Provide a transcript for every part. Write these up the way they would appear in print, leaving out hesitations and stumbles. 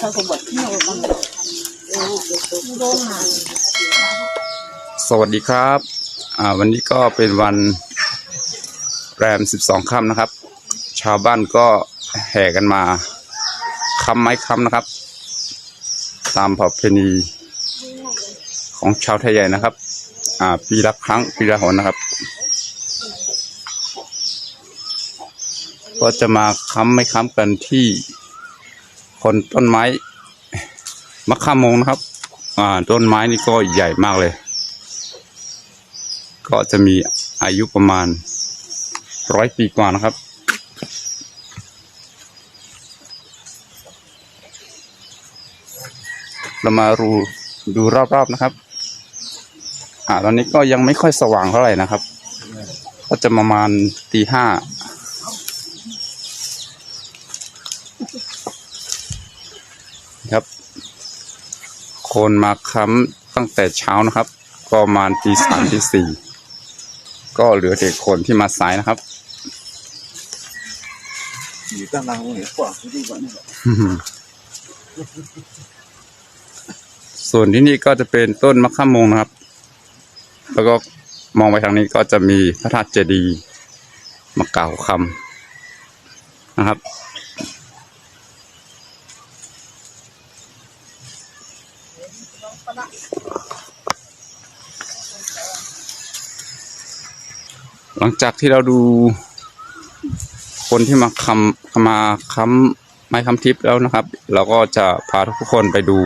สวัสดีครับวันนี้ก็เป็นวันแรม12 ค่ำนะครับชาวบ้านก็แห่กันมาค้ำไม้ค้ำนะครับตามประเพณีของชาวไทยใหญ่นะครับปีละครั้งปีละหนนะครับก็จะมาค้ำไม้ค้ำกันที่คนต้นไม้มะขามมงนะครับต้นไม้นี่ก็ใหญ่มากเลยก็จะมีอายุประมาณ100 ปีกว่านะครับเรามาดูรอบๆนะครับตอนนี้ก็ยังไม่ค่อยสว่างเท่าไหร่นะครับก็จะประมาณตี 5ครับคนมาค้ำตั้งแต่เช้านะครับก็ประมาณตี 3 ตี 4ก็เหลือแต่คนที่มาสายนะครับส่วนที่นี่ก็จะเป็นต้นมะขามมงนะครับแล้วก็มองไปทางนี้ก็จะมีพระธาตุเจดีย์มะกาวคำนะครับหลังจากที่เราดูคนที่มาค้ำไม้ค้ำทิพย์แล้วนะครับเราก็จะพาทุกคนไปดู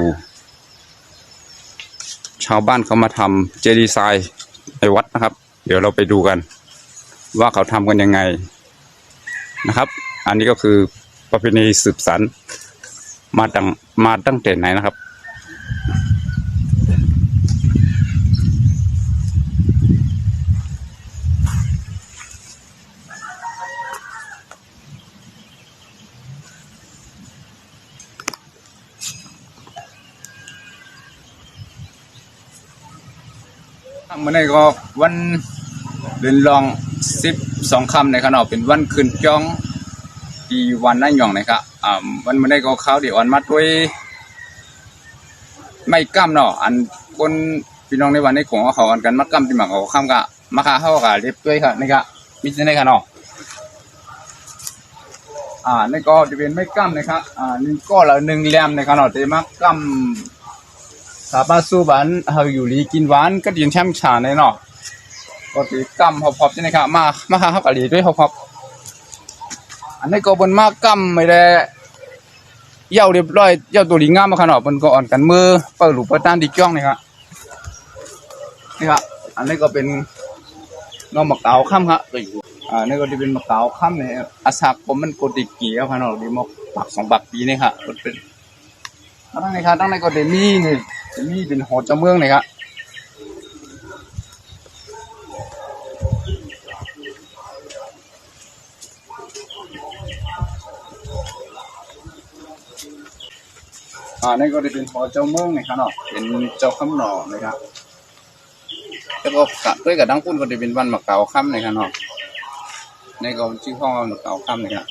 ชาวบ้านเขามาทำเจดีย์ทรายในวัดนะครับเดี๋ยวเราไปดูกันว่าเขาทำกันยังไงนะครับอันนี้ก็คือประเพณีสืบสานมาตั้งแต่ไหนนะครับเมื่อไหร่ก็วันเดือนรอง12 ค่ำในขณะเป็นวันขึ้นจ้องที่วันนั่งหย่องนะครับวันเมื่อไหร่ก็เขาเดี๋ยวอันมาด้วยไม่กั้มเนาะอันคนพี่น้องในวันนี้ของเขาอันกันมัดกั้มที่หมักเขาข้ามกะมาขาเข้ากะเรียบด้วยค่ะนี่กะมิจะได้ค่ะเนาะนี่ก็จะเป็นไม่กั้มนะครับหนึ่งก็ละ1 แรมในขณะที่มัดกั้มสาบาสูบันเฮาอยู่ลีกินหวานก็ยินแช่มชาในเนาะก็ตีกำหอบๆใช่ไหมครับมาหาเขากะหลีด้วยหอบๆอันนี้ก็บนมากกำไม่ได้เย่าเรียบร้อยเย่าตัวลีงามมาขนาดบนก็อ่อนกันมือเปิดหลุมเปิดต้านดีจ้องนี่ครับนี่ครับอันนี้ก็เป็นน้องมะกาวค่ำครับนี่ก็จะเป็นมะกาวค่ำเนี่ยอาสาผมมันกดติเกี่ยวขนาดดีมากปัก2 ปักปีนี่ครับมันเป็นตั้งในครับตั้งในก็เดมี่นี่เดมี่เป็นหอเจ้าเมืองนี่ครับนี่ก็จะเป็นหอเจ้าเมืองนี่ครับเนาะเป็นเจ้าคำหน่อนะครับแล้วก็กะด้วยกับดังพุ่นก็จะเป็นวันมะกาวค่ำนี่ครับเนาะนี่ก็ชื่อห้องมะกาวค่ำนี่ครับ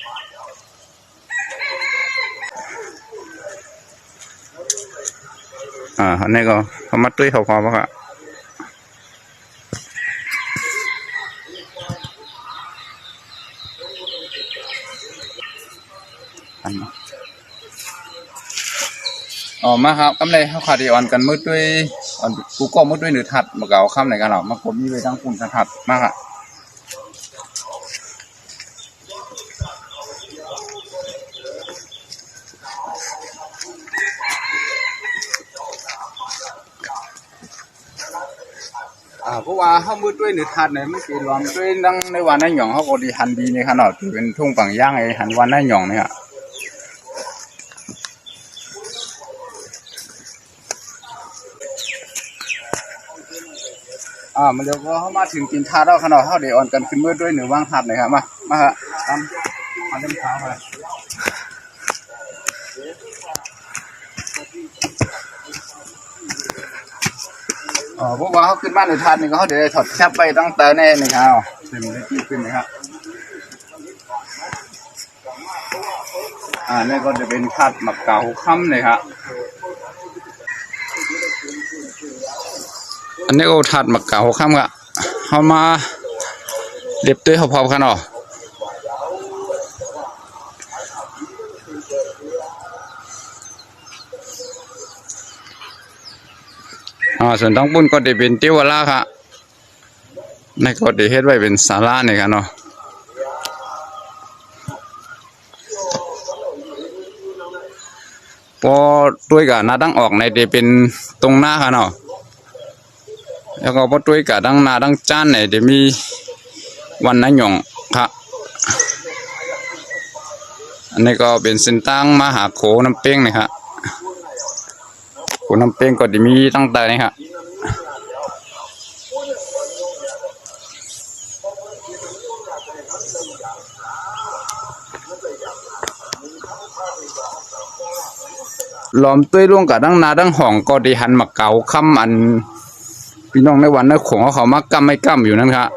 อันนี้ก็เขามาตุ้ยเขาพอป่ะครับมาครับกำไรเขาขาดอ่อนกันมืดด้วยกูก็มืดด้วยหรือถัดมะเก๋าข้ามไหนกันหรอมาผมมีไปตั้งปุ่นถัดมากอะเพราะว่าเขามืดด้วยหรือถัดเนี่ยไม่กี่รวมด้วยนั่งในวันนั่งหยองเขาก็ดีหันดีในขนาดที่เป็นทุ่งปังย่างไอ้หันวันนั่งหยองเนี่ยมันเดี๋ยวพอเขามาถึงกินทาเราขนาดเขาเดี๋ยวอ่อนกันขึ้นมืดด้วยหรือว่างทัดหน่อยครับมาฮะทำเต็มเท้าไปพวกว่าเขาขึ้นบ้านหรือทัดนี่ก็เขาเดี๋ยวถอดแคบไปตั้งแต่แน่นี่ครับเต็มเลยที่ขึ้นนะครับ นี่ก็จะเป็นถาดหมักเก๋าค่ำเลยครับอันนี้ก็ถาดหมักเก๋าค่ำกะเอามาเด็บด้วยพอๆกันเนาะส่วนทั้งปุ้นก็จะเป็นเตี้ยวล่าค่ะในก็จะเฮ็ดไว้เป็นศาลาเนี่ยกันเนาะพอด้วยกับหน้าดังออกในจะเป็นตรงหน้าค่ะเนาะแล้วก็พอด้วยกับดังหน้าดังจ้านเนี่ยจะมีวันนั้นหย่องค่ะอันนี้ก็เป็นเส้นตั้งมาหาโขน้ำเป้งนะครับโขน้ำเป้งก็จะมีตั้งแต่นี่ครับล้อมต้วยร่วงกับดังนาดังห่องก็ได้หันมาเก่าค่ำอันพี่น้องในวันนั้นของเขามากำไม่กำอยู่นั่นครับ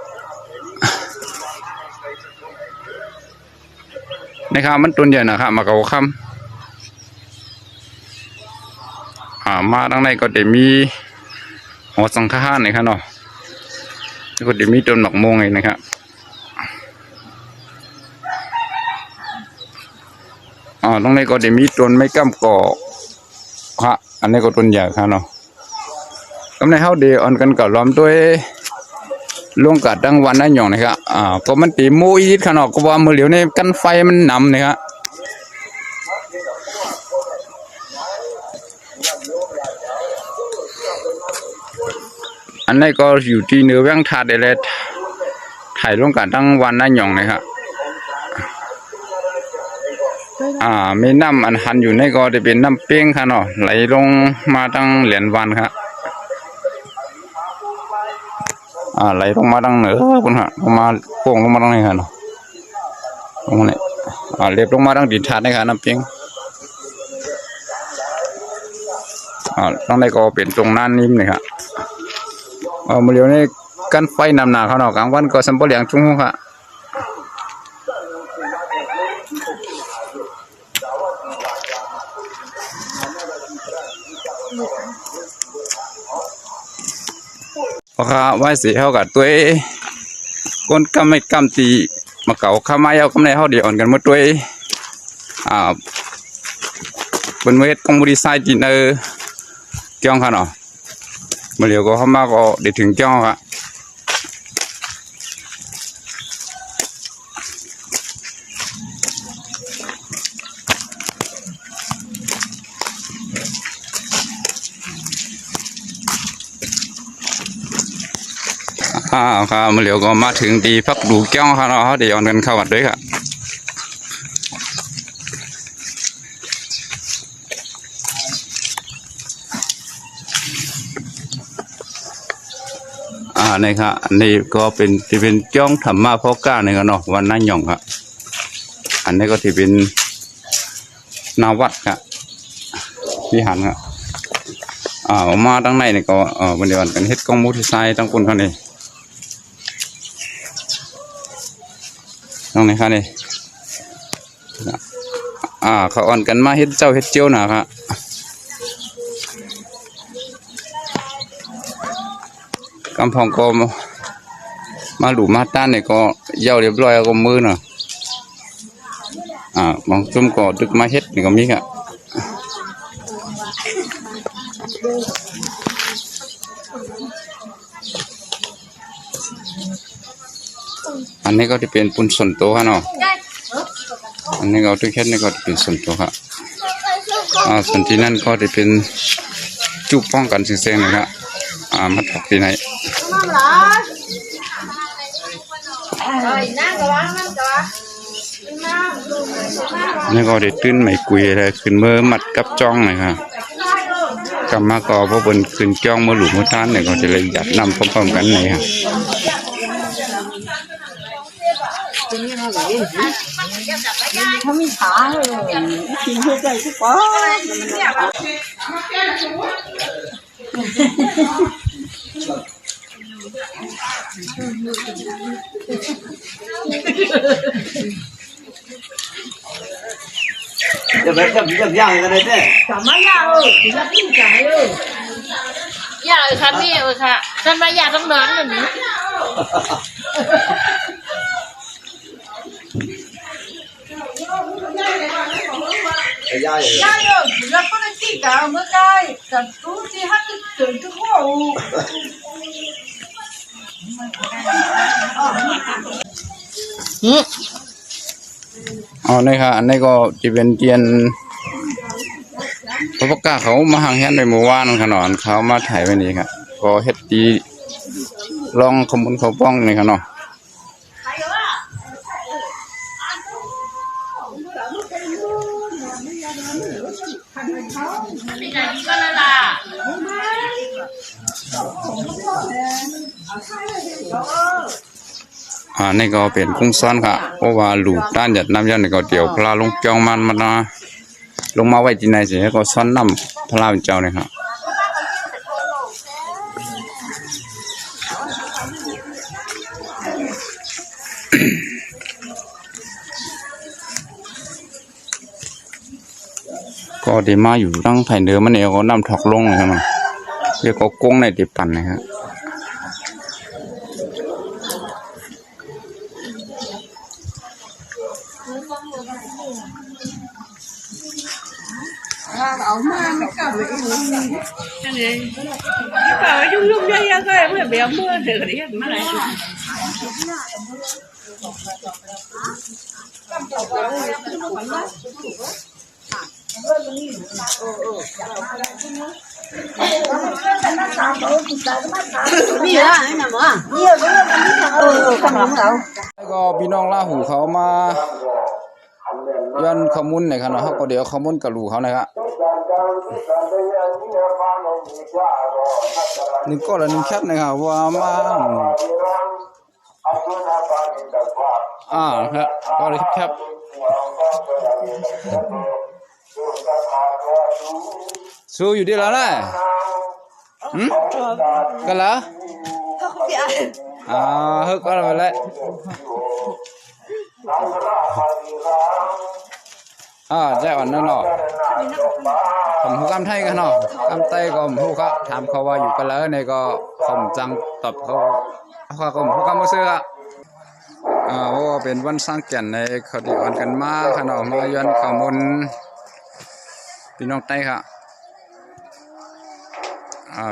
นะครับมันต้นใหญ่นะครับมาเก่าค่ำมาดังในก็ได้มีหอสังฆทานนะครับเนาะแล้วก็ได้มีต้นหมากโมงไงนะครับตรงนี้ก็ได้มีต้นไม้กำก่อฮะอันนี้ก็ต้นใหญ่ครับเนาะกำในเฮาเดียวอันกันกับล้อมด้วยล่วงกัดดังวันนั้นหย่องนะครับก็มันตีมูอีดขนาดก็ว่ามือเหลียวนี่กันไฟมันนำนะครับอันนี้ก็อยู่ที่เนื้อแว้งถาดเดลถ่ายล่วงกัดดังวันนั้นหย่องนะครับมีน้ำอันหันอยู่ในก็จะเป็นน้ำเป้งค่ะเนาะไหลลงมาตั้งเหรียญวันครับไหลลงมาตั้งเหนือคุณฮะลงมาโป่งลงมาตั้งไหนค่ะเนาะลงมาเนี่ยเรียบลงมาตั้งดินถาดในค่ะน้ำเป้งตั้งในก็เป็นตรงนั้นนิ่มเลยครับมาเดี๋ยวนี้กันไฟนำหนาเขาเนาะกลางวันก็สัมปะเหลียงจุ้งค่ะพอข้าไหว้เสียเขากับตัวก้นกำไม่กำตีมาเก่าข้าไม้เอากำในเขาเดี๋ยวอ่อนกันมาตัวเป็นเวทกองบริษัทจีนเกี่ยงค่ะเนาะมาเดี๋ยวก็เข้ามาก็เดี๋ยวถึงเกี่ยงค่ะครับมาเดี๋ยวก็มาถึงตีพักดูเกี่ยงค่ะเนาะเดี๋ยวอ่อนกันเข้ากันด้วยค่ะนี่ครับอันนี้ก็เป็นที่เป็นจ้องธรรมะพ่อก้าเนี่ยเนาะวันนั้นหย่องครับอันนี้ก็ที่เป็นนาวัดครับวิหารครับมาตั้งในนี่ก็วันเดียวกันเฮ็ดกองมูที่ไซตั้งคนเขานี่ตั้งไหนครับนี่เขาอ่อนกันมาเฮ็ดเจ้าเฮ็ดเจียวนะครับกำพองก็มาหลูมาต้านเนี่ยก็เย่าเรียบร้อยก็มือเนาะบางจุ่มก็ดึกมาเฮ็ดนี่ก็มีค่ะอันนี้ก็จะเป็นปุ่นส่วนตัวค่ะเนาะอันนี้ก็ทุกเฮ็ดนี่ก็จะเป็นส่วนตัวค่ะส่วนที่นั่นก็จะเป็นจุกป้องกันเสียงๆนะครับมาถักที่ไหนนี่ก็ได้ตื้นไม่กุยเลยขึ้นเมื่อมัดกับจ้องหน่อยครับกำมาก็เพราะบนขึ้นจ้องเมื่อหลุมเมื่อท่านเนี่ยก็จะเลยหยัดนำพร้อมๆกันเลยครับเขามีขาเลยกินเพื่อใจทุกคน ไปจับย่างกันเลยเนี่ย 怎么样哦？比较厉害哦。 อยากเลยค่ะพี่เออค่ะท่านมาอยากต้องน้องแบบนี้ ไอ้ย่าอย่าง 那个主要不能地干，我该咱估计还是整个货物。 อ๋อนี่ค่ะอันนี้ก็จะเป็นเตียนพระปกาเขามาหังเฮียนในหมู่บ้านขนอนเขามาถ่ายไว้นี่ครับก็เฮ็ดดีลองขมุนเขาป้องนี่ค่ะเนาะ มีการนี้ก็ละล่ะ นี่ก็เป็นกุ้งซ้อนค่ะเพราะว่าหลูกด้านหยัดน้ำยันนี่ก็เดี๋ยวพลาลงจองมันนะลงมาไว้ที่ไหนสิก็ซ้อนน้ำพลาเป็นเจ้านี่ครับก็เดี๋ยวมาอยู่ตั้งไผ่เนื้อมันเองก็น้ำถอกลงเลยครับมันเรียกก็กุ้งในเดี๋ยวปั่นนะครับ bảo dung dung ra ra cái mới béo mưa thì cái đấy mà này bây giờ anh làm à nhiều cái không đúng đâu แล้วก็พี่น้องล่าหูเขามาย้อนข้อมูลหน่อยครับเนาะเขาก็เดี๋ยวข้อมูลกับลูกเขานะครับหนึ่งก็ละหนึ่งแคปนะครับว่ามาครับก็เลยแคปสู้อยู่ดีแล้วนะกันแล้วฮึกก็ไปเลยใจอ่อนนั่นเนาะผมผู้กำไทยกันเนาะกำไทยก็ผู้เขาถามเขาว่าอยู่กันแล้วในก็ผมจังตอบเขาก็ผู้กำมาซื้อครับว่าเป็นวันสร้างแก่นในเขาดีอ่อนกันมาขนาดมาย้อนข้อมูลพี่น้องไต้ครับ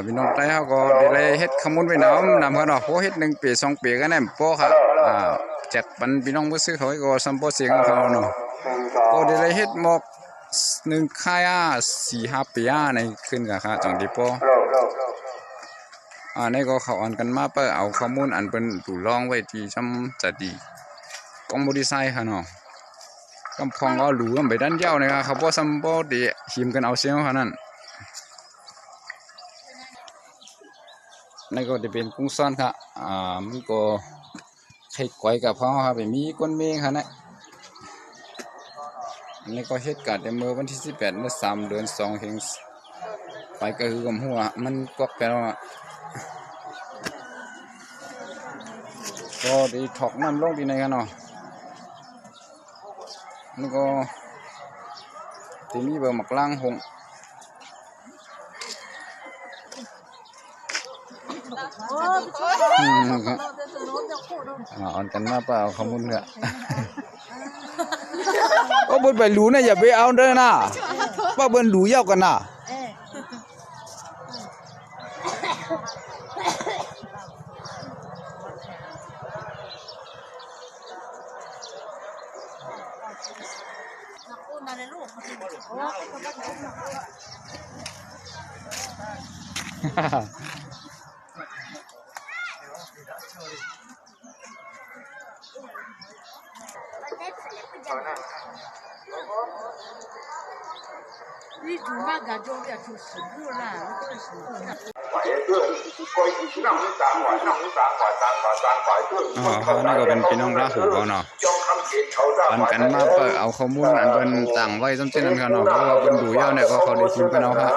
พี่น้องไต้เขาก็ได้เฮ็ดข้อมูลไปน้ำเขาเนาะเพราะเฮ็ด1 ปี2 ปีกันแน่โป้ครับแจกปันพี่น้องผู้ซื้อเขาก็สัมปเสียงเขาเนาะก็ได้เฮ็ดหมก1 ค่าย4-5 ปีในขึ้นกันครับจังดีโป้นี่ก็เขาอ่านกันมาเพื่อเอาข้อมูลอันเป็นดูลองไว้ที่จำจะดีกองบริษัทค่ะเนาะกำพองก็หลูกันไปด้านเย้านะครับเขาบอกสัมปเดียหิมกันเอาเสียงเขานั่นนี่ก็จะเป็นกุ้งซ้อนครับมันก็ไข่ก๋วยกับพ่อครับมีก้นเมฆครับนะอันนี้ก็เหตุการณ์ในเมื่อวันที่18 เดือน 3 เดือน 2 เฮงไปก็คือกำหัวมันก็แปลว่าก็ได้ถอกน้ำลงที่ไหนกันเนาะนี่ก็ที่มีเบอร์หมักล่างหงครับอ่อนกันมาเปล่าขมุนเถอะก็บนไปหลูนะอย่าไปเอาเด้อนะว่าบนหลูยาวกันนะ你主嘛感觉要出事故了，那个什么？นี่ก็เป็นพี่น้องรักหูเขาเนาะอันกันมาเปิดเอาข้อมูลอันเป็นต่างไว้ต้นเช่นนั้นเขาเนาะเพราะว่าเป็นดูยาวเนี่ยก็เขาได้ชิมกันเอาครับ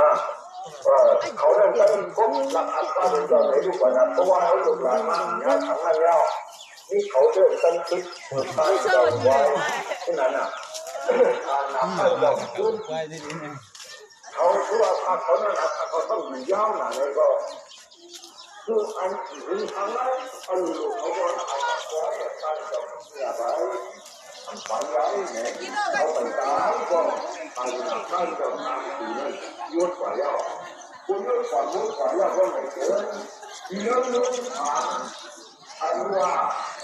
เขาเดินไปพบหลักฐานการเดินในรูปแบบเพราะว่าเขาหลุดหลายมาเนี่ยทั้งนั้นแล้วนี่เขาเดินตั้งคิดท้ายเราว่าที่นั้นอ่ะ ไปที่นี่เนี่ย เขา说他可能他他不一样了那个，就按日常来，哎呦，我说那还光也干着是吧？反正呢，我本家说，他是那干着那里面有传药，我有传药我每个人，别人都查，哎呀，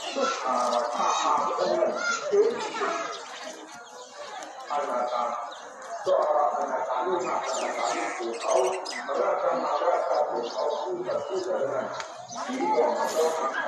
是他可能就看那他。说那大陆那大陆土豪，那个土豪住的人，一个都很好，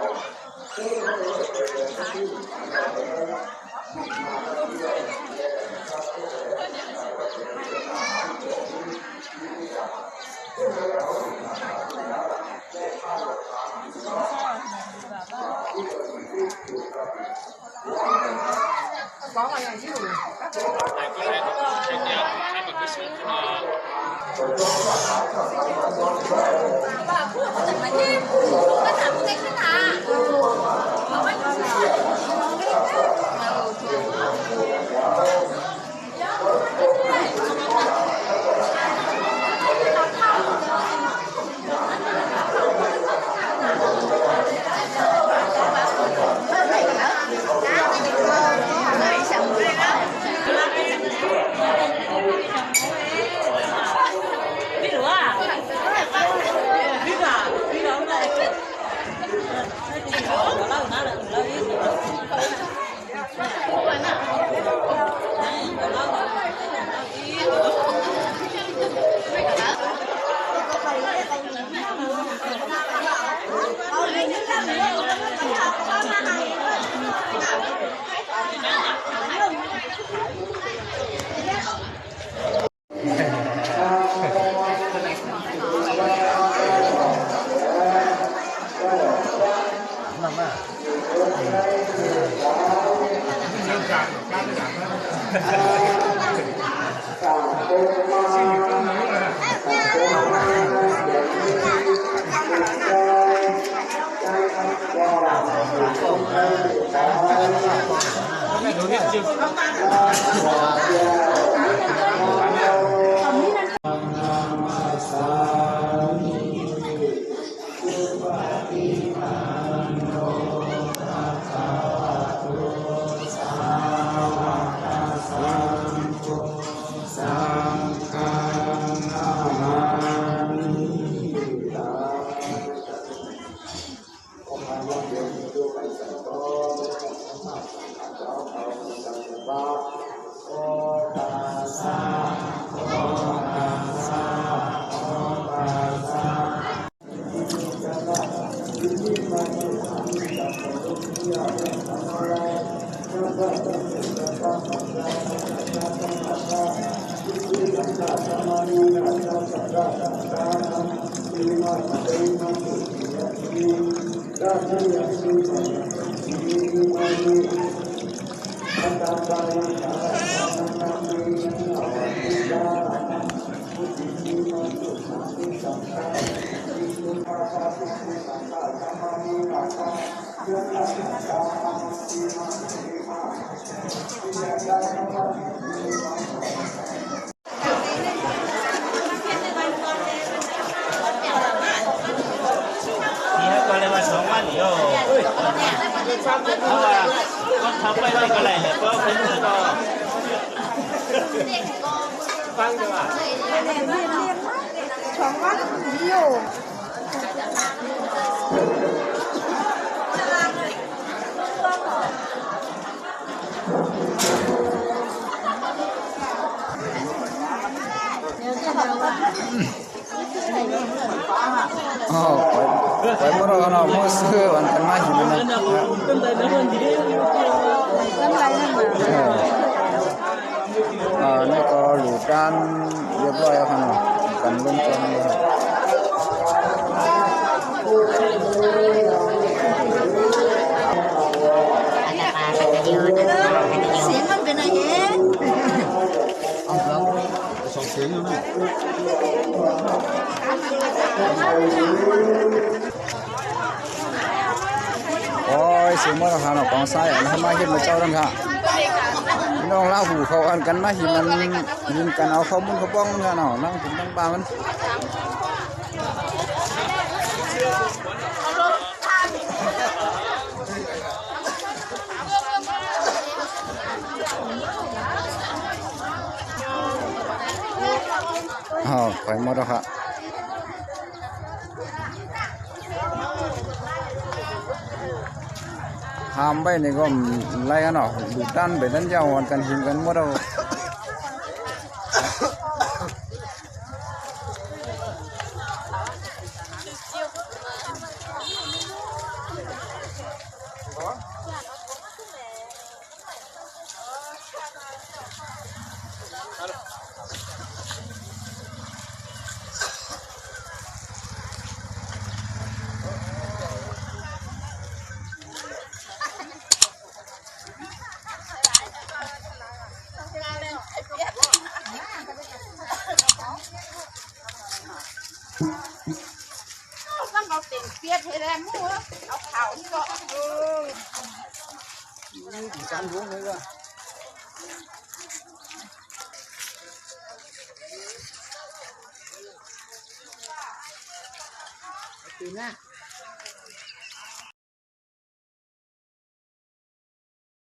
你还过来嘛2万里哦，好吧，我头ไปไม่ก็เลยก็เป็นก็ฟังดีกว่าอ๋อไปเมื่อเราโมซื้อวันกันมาหินนะนี่ก็หลุดด้านเรียบร้อยแล้วครับกันลงจนเลยเสียงมันเป็นอะไรส่งเสียงอยู่นะโอ้ยเสียงมอเตอร์ไซค์ของซ้ายอันนี้ทำไมเห็นมาเจ้าดังค่ะ พี่น้องเล่าหูเขาอันกันมาหิมันหิมกันเอาเขามุนเขาบ้องกันเนาะนั่งถึงตั้งปลามันไปหมดแล้วครับทำไปนี่ก็ไล่กันเนาะดูด้านไปด้านยาวกันหิมกันหมดแล้วต้องเอาเต็มเปียกให้แรงมือเอาเข่าที่ก็การรู้เลยก็ ตีน่ะ